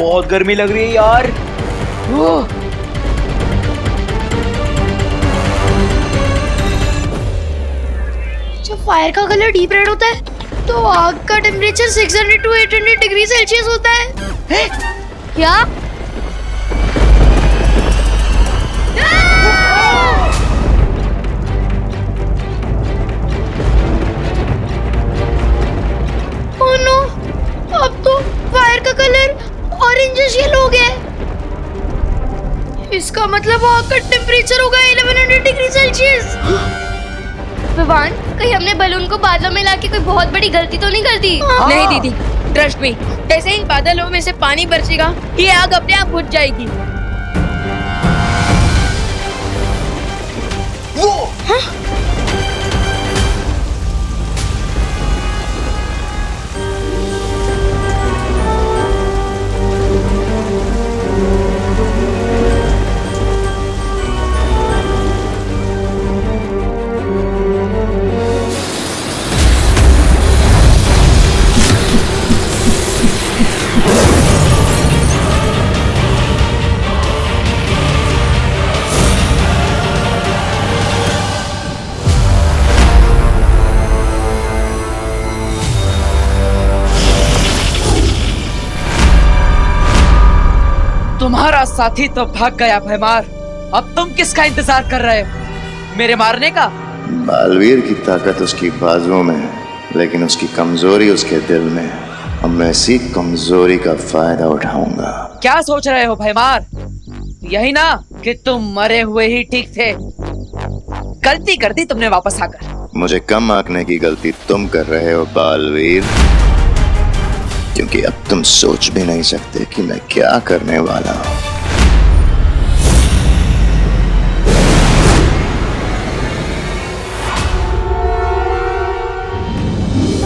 बहुत गर्मी लग रही है यार। जब फायर का कलर डीप रेड होता है तो आग का टेम्परेचर 600 to 800 डिग्री सेल्सियस होता है। क्या? ओह नो, अब तो फायर का कलर ऑरेंजिश येलो हो गया है। इसका मतलब आग का टेम्परेचर होगा 1100 डिग्री सेल्सियस। विवान, कहीं हमने बलून को बादलों में लाके कोई बहुत बड़ी गलती तो नहीं कर दी? नहीं दीदी, ट्रस्ट मी, जैसे ही बादलों में से पानी बरसेगा ये आग अपने आप बुझ जाएगी। वो तुम्हारा साथी तो भाग गया भैमार। अब तुम किसका इंतजार कर रहे हो? मेरे मारने का? बालवीर की ताकत उसकी बाजुओं में है, लेकिन उसकी कमजोरी उसके दिल में है। अब मैं इसी कमजोरी का फायदा उठाऊंगा। क्या सोच रहे हो भैमार? यही ना कि तुम मरे हुए ही ठीक थे। गलती कर दी तुमने वापस आकर। मुझे कम आंकने की गलती तुम कर रहे हो बालवीर, क्योंकि अब तुम सोच भी नहीं सकते कि मैं क्या करने वाला हूं।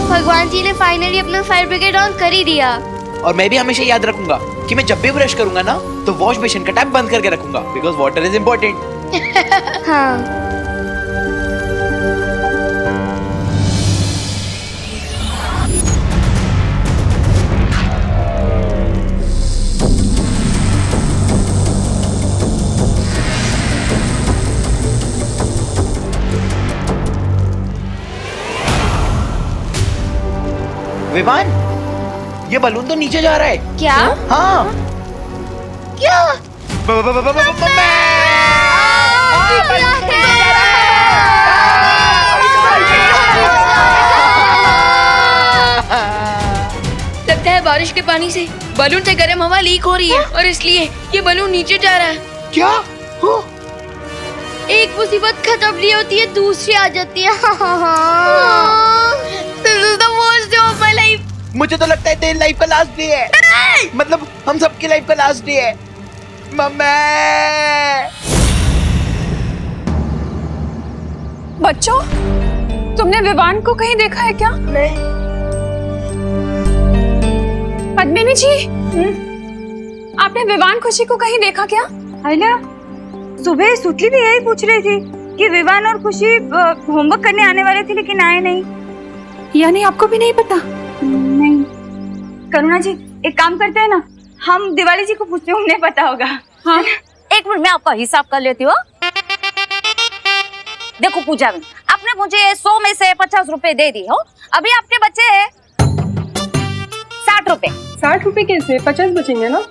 भगवान जी ने फाइनली अपना फायर ब्रिगेड ऑन कर ही दिया। और मैं भी हमेशा याद रखूंगा कि मैं जब भी ब्रश करूंगा ना तो वॉश बेसिन का टैप बंद करके रखूंगा, बिकॉज वाटर इज इम्पोर्टेंट। हाँ। विमान, ये बलून तो नीचे जा रहा है। क्या? हाँ। क्या? लगता है बारिश के पानी से बलून से गर्म हवा लीक हो रही है और इसलिए ये बलून नीचे जा रहा है। क्या? एक मुसीबत खत्म नहीं होती है, दूसरी आ जाती है। This is the worst day of my life. मुझे तो लगता है तेरी लाइफ का लास्ट डे है। मतलब हम सबकी लाइफ का लास्ट डे है। मम्मी। बच्चों, तुमने विवान को कहीं देखा है क्या? नहीं। पद्मिनी जी, आपने विवान खुशी को कहीं देखा क्या? आइला, सुबह सुतली भी यही पूछ रही थी कि विवान और खुशी होमवर्क करने आने वाले थे लेकिन आए नहीं। यानी आपको भी नहीं पता? नहीं। करुणा जी, एक काम करते हैं ना, हम दिवाली जी को पूछते हैं, उन्हें पता होगा। हाँ। एक मिनट, मैं आपका हिसाब कर लेती हूँ। देखो पूजा, आपने मुझे 100 में से 50 रुपए दे दी हो। अभी आपके बच्चे 60 रुपए। 60 रुपए कैसे? 50 बचेंगे ना?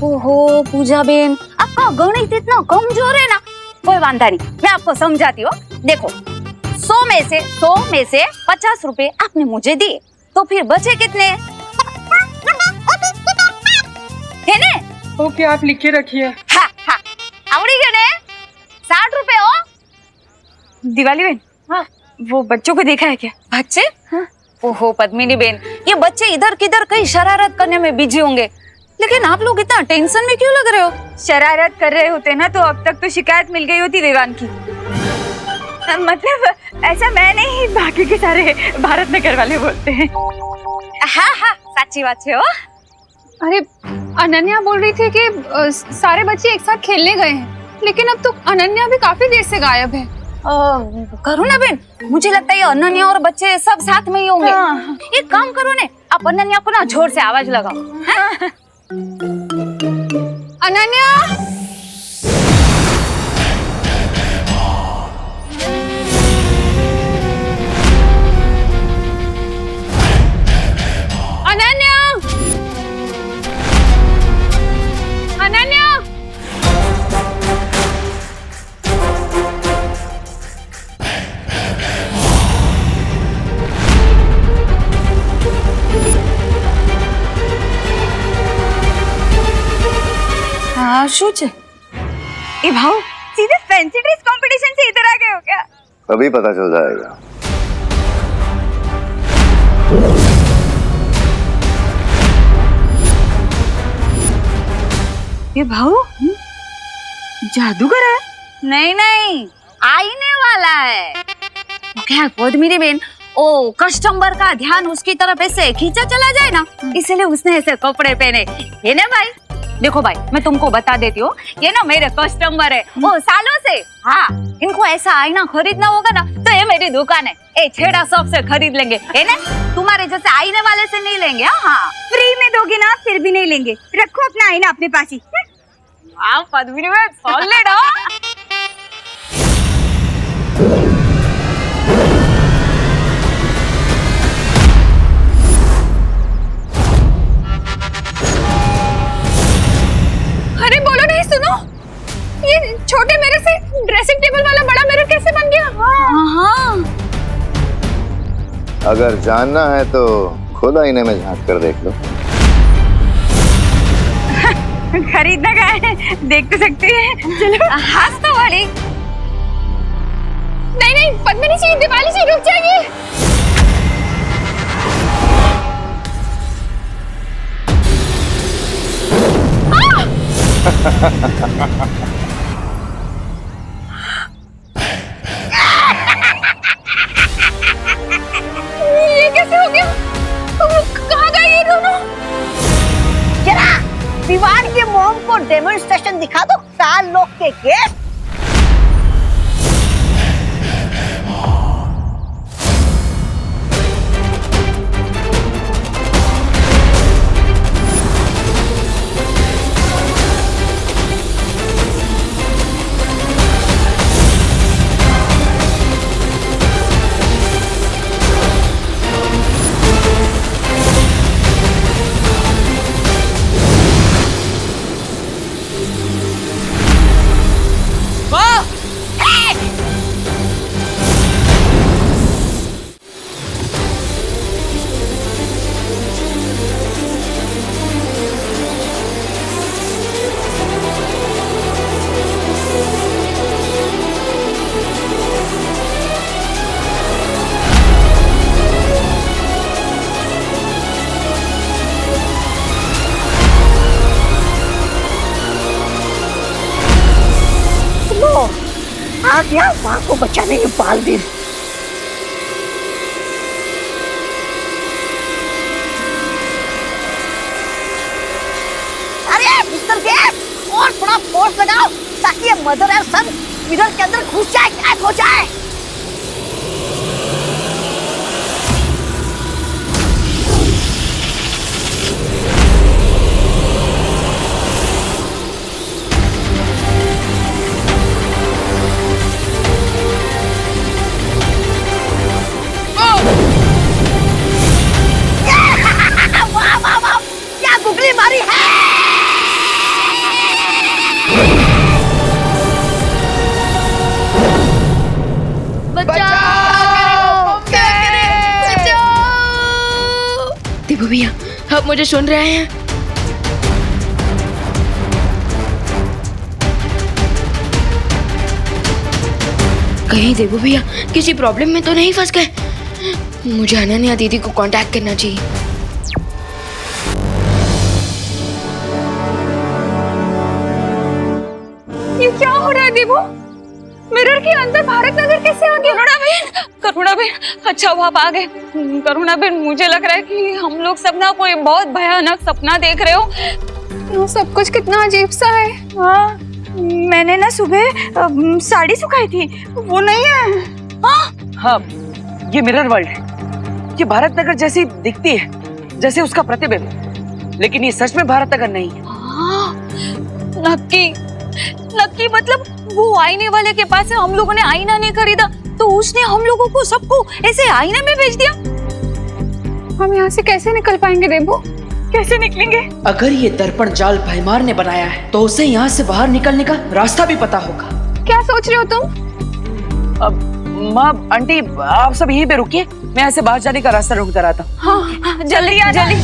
ओहो पूजा बेन, आपका गणित इतना कमजोर है ना। कोई वांधा नहीं, मैं आपको समझाती हूँ। देखो 100 में से 50 रुपए आपने मुझे दिए, तो फिर बचे कितने? है ने? ओके, आप लिख के रखिए। हाँ हाँ, आवड़ी गए ने 60 रुपए हो। दिवाली बहन, हाँ, वो बच्चों को देखा है क्या? बच्चे? हाँ। ओहो पद्मिनी बेन, ये बच्चे इधर किधर कहीं शरारत करने में बिजी होंगे, लेकिन आप लोग इतना टेंशन में क्यों लग रहे हो? शरारत कर रहे होते ना तो अब तक तो शिकायत मिल गई होती विवान की। मतलब ऐसा मैं नहीं, बाकी के सारे भारत नगर वाले बोलते हैं। हाँ हाँ, सच्ची बात है। अरे अनन्या बोल रही थी कि सारे बच्चे एक साथ खेलने गए हैं, लेकिन अब तो अनन्या भी काफी देर से गायब है। करुणा बेन, मुझे लगता है ये अनन्या और बच्चे सब साथ में ही होंगे। हाँ। एक काम करो ने, आप अनन्या को ना जोर से आवाज लगाओ। हाँ? अनन्या, अनन्या, अनन्या, हाँ શું છે એ ભાવ सीधे फैंसी ड्रेस कंपटीशन से इधर आ गए हो क्या? अभी पता चल जाएगा। ये भाव जादूगर है? नहीं नहीं, आईने वाला है। क्या पद्मिनी बेन, ओ कस्टमर का ध्यान उसकी तरफ ऐसे खींचा चला जाए ना, इसलिए उसने ऐसे कपड़े पहने। ये ना भाई, देखो भाई, मैं तुमको बता देती हूँ, ये ना मेरे कस्टमर है वो सालों से। हाँ, इनको ऐसा आईना खरीदना होगा ना तो ये मेरी दुकान है, ए छेड़ा शॉप से खरीद लेंगे, है ना? तुम्हारे जैसे आईने वाले से नहीं लेंगे। हाँ, फ्री में दोगे ना फिर भी नहीं लेंगे, रखो अपना आईना अपने पास ही। वाह पद्मिनी बेन, सॉलिड हो। अरे बोलो नहीं, सुनो, ये छोटे मिरर से ड्रेसिंग टेबल वाला बड़ा मिरर कैसे बन गया? हाँ, अगर जानना है तो खुद आईने में झांक कर देख लो। खरीदना का है, देख तो सकते हैं। चलो हाथ तो बड़ी। नहीं नहीं पद्मिनी जी, दिवाली जी रुक जाइए। ये कैसे हो गया? कहाँ गए ये दोनों? जरा दीवार के मोम को डेमोन्स्ट्रेशन दिखा दो, 4 लोग के गेस्ट। आ गया माँ को बचाने के बालवीर। अरे मिस्टर गेट, और थोड़ा फोर्स लगाओ ताकि ये मदर और सन मिरर के अंदर घुस जाए, कैद हो जाए। देबू भैया, आप मुझे सुन रहे हैं? कहीं देबू भैया किसी प्रॉब्लम में तो नहीं फंस गए? मुझे अनन्या दीदी को कांटेक्ट करना चाहिए। ये क्या हो रहा है देबू? मिरर के अंदर भारत नगर कैसे आ गया? करुणा बेन, अच्छा हुआ आप आ गए। करुणा बेन, मुझे लग रहा है कि हम लोग सब ना कोई बहुत भयानक सपना देख रहे हो। ये सब कुछ कितना अजीब सा है। हाँ, मैंने ना सुबह साड़ी सुखाई थी, वो नहीं है। हाँ, ये मिरर वर्ल्ड है। ये भारत नगर जैसी दिखती है, जैसे उसका प्रतिबिंब। लेकिन ये सच में भारत नगर नहीं है। नक्की नक्की मतलब वो आईने वाले के पास से हम लोगों ने आईना नहीं खरीदा तो उसने हम लोगों को सबको ऐसे आईने में बेच दिया। हम यहाँ से कैसे निकल पाएंगे देबू? कैसे निकलेंगे? अगर ये दर्पण जाल भैमार ने बनाया है तो उसे यहाँ से बाहर निकलने का रास्ता भी पता होगा। क्या सोच रहे हो तुम? माँ आंटी आप सब यहीं पे रुकिए, मैं यहाँ से बाहर जाने का रास्ता ढूंढता रहता हूँ। हाँ, जल्दी आ जल्दी।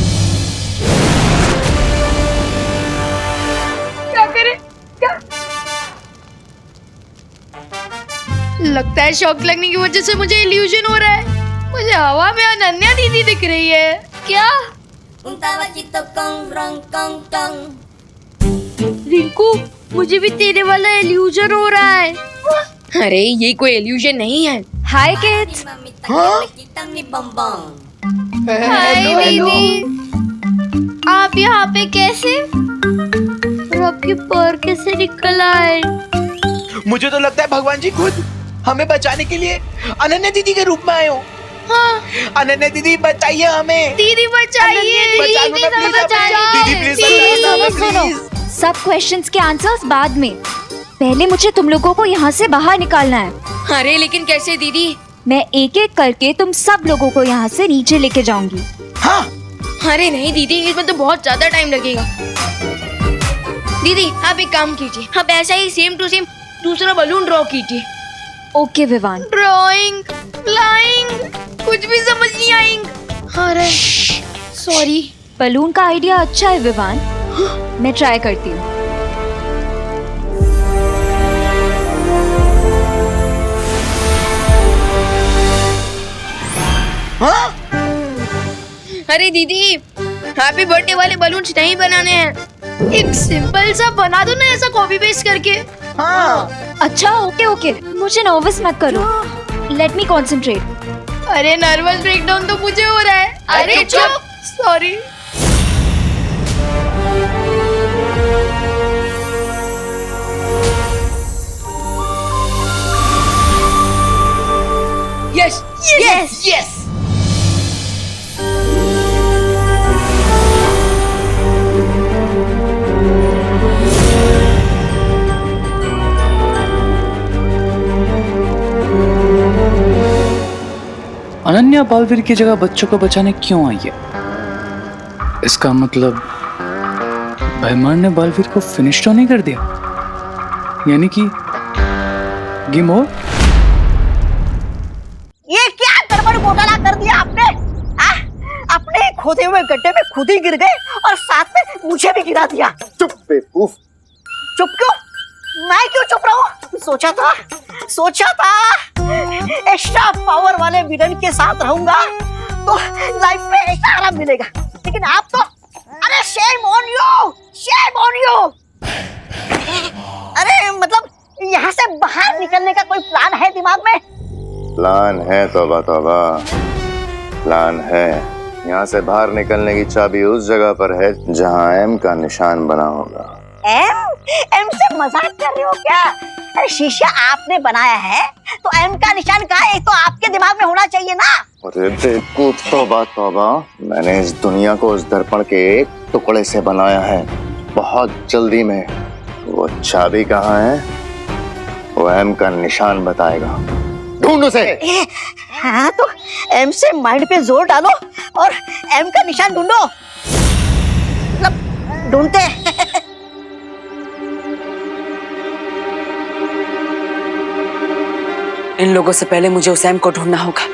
क्या करें? क्या? लगता है शॉक लगने की वजह से मुझे इल्यूजन हो रहा है। मुझे हवा में अनन्या दीदी दिख रही है। क्या? रिंकू, मुझे भी तेरे वाला इल्यूजन हो रहा है। अरे ये कोई इल्यूजन नहीं है। हाय किड्स। हाय दीदी, आप यहाँ पे कैसे? और आपके पैर कैसे निकल आए? मुझे तो लगता है भगवान जी खुद हमें बचाने के लिए अनन्या दीदी के रूप में आए हो। हाँ, अनन्या दीदी बचाइए हमें। दीदी बचाइए, बचा लो ना दीदी प्लीज बचाइए। दीदी प्लीज सुनो, सब क्वेश्चंस के आंसर्स बाद में। पहले मुझे तुम लोगों को यहाँ से बाहर निकालना है। अरे लेकिन कैसे दीदी? मैं एक एक करके तुम सब लोगों को यहाँ से नीचे लेके जाऊंगी। हाँ अरे नहीं दीदी, इसमें तो बहुत ज्यादा टाइम लगेगा। दीदी आप एक काम कीजिए, आप ऐसा ही सेम टू सेम दूसरा बलून ड्रॉ कीजिए। ओके विवान। ड्राइंग, फ्लाइंग, कुछ भी समझ नहीं आएंगे। अरे सॉरी। बलून का आइडिया अच्छा है विवान, मैं ट्राई करती हूँ। हाँ अरे दीदी, हैप्पी बर्थडे वाले बलून्स नहीं बनाने हैं। एक सिंपल सा बना दो ना, ऐसा कॉपी पेस्ट करके। हाँ अच्छा ओके ओके, मुझे नर्वस मत करो। Let me concentrate. अरे नर्वस ब्रेकडाउन तो मुझे हो रहा है। अरे चुप, sorry. Yes yes yes Ananya Baalveer की जगह बच्चों को बचाने क्यों आई है? इसका मतलब भैमार ने बालवीर को फिनिश तो नहीं कर दिया, यानी कि गेम ओवर। ये क्या गड़बड़ घोटाला कर दिया आपने? अपने खोदे हुए गड्ढे में खुद ही गिर गए और साथ में मुझे भी गिरा दिया। चुप बेवकूफ। चुप क्यों? मैं क्यों चुप रहूं? सोचा था एक्स्ट्रा पावर वाले विलन के साथ रहूंगा तो लाइफ में एक्स्ट्रा आराम मिलेगा, लेकिन आप तो अरे शेम ऑन यू। अरे मतलब यहाँ से बाहर निकलने का कोई प्लान है दिमाग में? प्लान है, तौबा तौबा प्लान है। यहाँ से बाहर निकलने की चाबी उस जगह पर है जहाँ एम का निशान बना होगा। एम से मजाक कर रहे हो क्या? अरे शीशा आपने बनाया है तो एम का निशान कहाँ है? तो आपके दिमाग में होना चाहिए ना। अरे बेवकूफ, तौबा तौबा, मैंने इस दुनिया को उस दर्पण के एक टुकड़े से बनाया है, बहुत जल्दी में। वो चाबी कहाँ है वो एम का निशान बताएगा। ढूंढ उसे। हाँ तो एम से माइंड पे जोर डालो और एम का निशान ढूंढो। मतलब ढूंढते हैं। इन लोगों से पहले मुझे उस एम को ढूंढना होगा।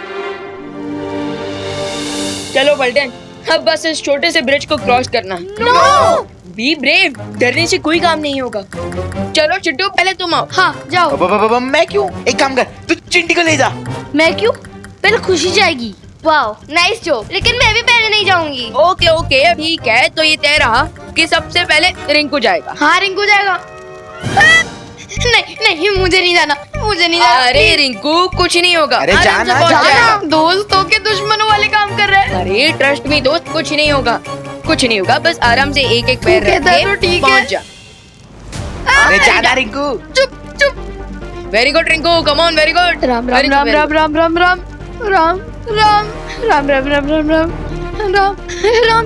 चलो पलटन, अब बस इस छोटे से ब्रिज को क्रॉस करना है। नो, बी ब्रेव, डरने से कोई काम नहीं होगा। चलो चिट्टू पहले तुम आओ। हाँ जाओ। मैं क्यों? एक काम कर, तू चिंटी को ले जा। मैं क्यों? पहले खुशी जाएगी। वाओ नाइस जोक, लेकिन मैं भी पहले नहीं जाऊंगी। ओके ठीक है, तो ये तय रहा कि सबसे पहले रिंकू जाएगा। हाँ रिंकू जाएगा। नहीं मुझे नहीं जाना। अरे रिंकू कुछ नहीं होगा। अरे आराम से जाना, पहुंच जाना। जाएगा। दोस्तों के दुश्मनों वाले काम कर रहे हैं। अरे ट्रस्ट मी दोस्त, कुछ नहीं होगा, बस आराम से एक एक पैर तू कहता है रख तो के ठीक है। पहुंच जा। अरे जाना रिंकू। चुप। Very good Rinku, come on, very good. Ram Ram Ram Ram Ram Ram Ram Ram Ram Ram Ram Ram Ram Ram Ram Ram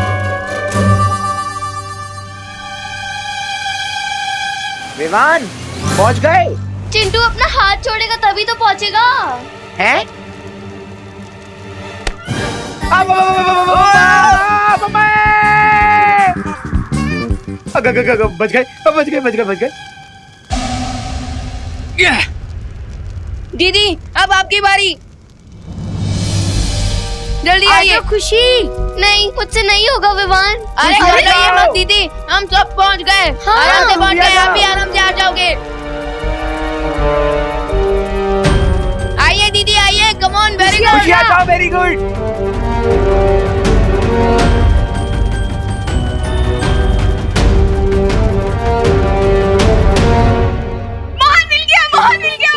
Vivaan पहुंच गए चिंटू अपना हाथ छोड़ेगा तभी तो पहुंचेगा। हैं? बच गए। दीदी अब आपकी बारी, जल्दी आइए। खुशी नहीं, मुझसे नहीं होगा विवान। अरे घबराइए मत दीदी, हम सब पहुंच गए। आराम से पहुंच गए, आप भी आराम से आ जाओगे। आइए दीदी आइए, come on, very good. Very good.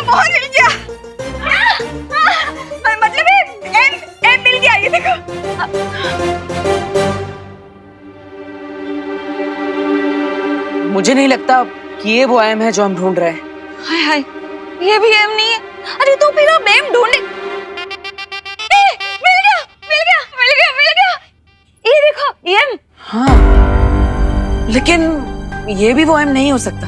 Mohan मिल गया। मतलब एम मिल गया, ये देखो। मुझे नहीं लगता कि ये वो एम है जो हम ढूंढ रहे हैं। हाय हाय, ये भी एम नहीं है। अरे तो फिर अब एम ढूंढे। मिल गया। ये देखो एम। हाँ, लेकिन ये भी वो एम नहीं हो सकता,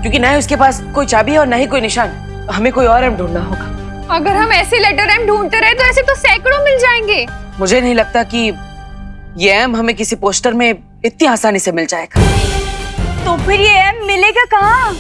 क्योंकि ना ही उसके पास कोई चाबी है और ना ही कोई निशान। हमें कोई और एम ढूंढना होगा। अगर हम ऐसे लेटर एम ढूंढते रहे तो ऐसे तो सैकड़ों मिल जाएंगे। मुझे नहीं लगता कि ये एम हमें किसी पोस्टर में इतनी आसानी से मिल जाएगा। तो फिर ये एम मिलेगा कहाँ?